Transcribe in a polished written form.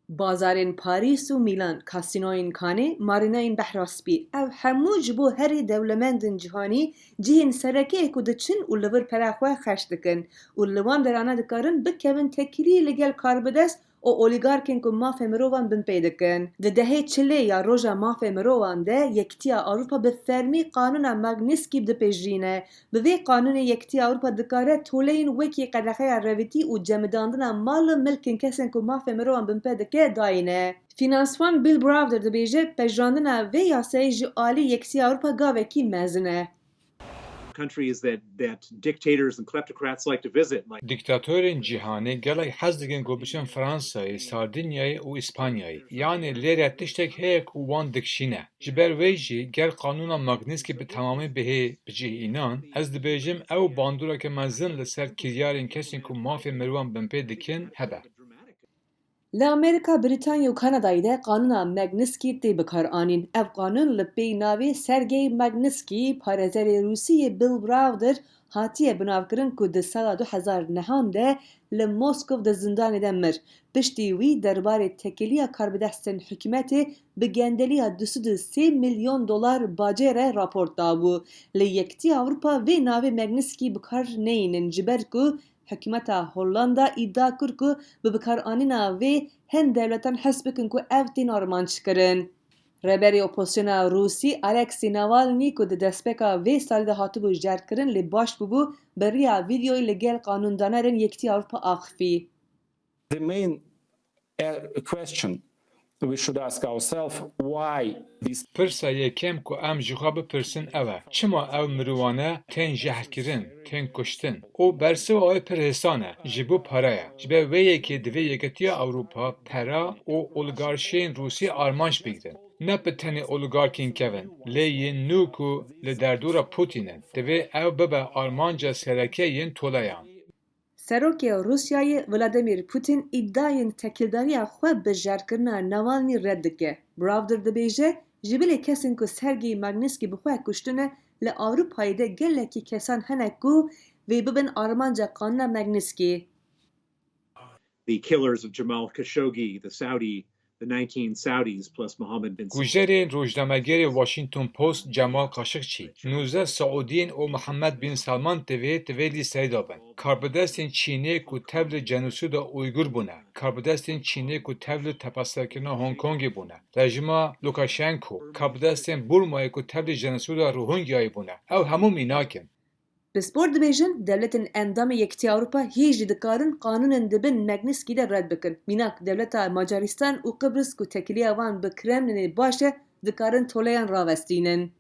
بازارên Parîs û Mîlan, kasînoyên Cannes, marînayên Behraspî ev hemû ji bo herî dewlemendên cîhanî cihên serekeyê ku diçin û li vir pera xwe xweş dikin û li wan derane dikarin bikevin tekilî li gel karbidest û olîgarkên ku mafê mirovan bin pê dikin. Di dehê çilê ya roja mafê mirovan de Yekîtiya Ewropa bi fermî Qanûna Magnîtskî dipêjîne. Bi vê qanûnê Yekîtiya Ewropa dikare toleyên wekî qedexeya revîtî û cemidandina mal û milkên kesên ku mafê mirovan bin pê dike dayîne. Finansman Bill Browder dibêje pejrandina vê yasayê ji alî Yekîtiya Ewropa gavekî mezin e. Countries that dictators and kleptocrats like to visit, like Diktatörên cîhanê gelek hez dikin ku biçin Fransayê, Sardinyayê û İspanyayê. Yani lêre tiştek heye ku wan dikişîne. Ji ber wê jî ger Qanûna Magnîtskî bi temamî bihê bicihînan, ez dibêjim ew bandoreke mezin li ser kiryarên kesên ku mafê mirovan bin pê dikin hebe. Li Amerîka, Brîtanya û Kanadayê de Qanûna Magnîtskî tê bikaranîn. Ev qanûn li pêy navê Sergey Magnîtskî, parêzerê Rûsyayê Bill Browder hatiye binavkirin ku di sala 2009 de li Moskov di zindanê de mir. Piştî wî derbarê tekiliya karbidestên hikûmetê bi gendeliya $203 milyon bacê re rapor dabû. Li Yekîtiya Ewropa vê navê Magnîtskî bikar neyînin ji ber ku Hikûmeta Hollanda îdia kir ku bi bikaranîna wê hin dewletan hes bikin ku ev tên armançkirin. Rêberê opozisyona Rûsî Alexei Navalny ku di destpêka vê salî de hatibû jerkirin lê baş bûbû, bi riya vîdeoyê li gel qanûndanerên Yekîtiya Ewropa axivî. The main question we should ask ourselves why this Pirsa yekem ku em ji xwe bipirsin ev e. Çima ev mirowane tên jehkirin, tên kuştin. O bersiva wê pir hêsan e, ji bo pera ye. Ji ber vê yekê divê Yekîtiya Ewropa pera û oligarşiyên Rûsî armanc bigirin. Ne bi tenê oligarkên kevin, lê yên nû ku li derdora Putinên, divê ew bibe armanca serekeyên toleyan. Serokê Rûsyayê Vladimir Putin îddiayên tekildariya xwe bi jerkirina Navalny red dike. Browder dibêje, ji bilê kesên ku Sergey Magnîtskî bi xwe kuştine, li Ewropayê de gelekî kesan hene ku vê bibin armanca Qanûna Magnîtskî. the killers of Jamal Khashoggi, the 19 Saudis plus Mohammed bin Salman. Gujerên rojnamegerê Washington Post Cemal Kaşıkçı, 19 Saudiyên û Mohammed bin Salman divê lîsteyê dabin. Karbidestên Çînê ku tev li genosîda Uygur bûne, karbidestên Çînê ku tev li tepasserkirina Hong Kongê bûne, rejima Lukashenko, karbidestên Burmayê ku tev li genosîda Rohingyayê bûne. Ew hemû mînakin. Bi spor dibêjin, devletên endamê Yekîtiya Ewropa hê jî dikarin qanûnên dibin Magnîtskî de red bikin. Mînak devleta Macaristan û Qibris ku tekiliya wan bi Kremlinê baş e, dikarin toleyan ravestînin.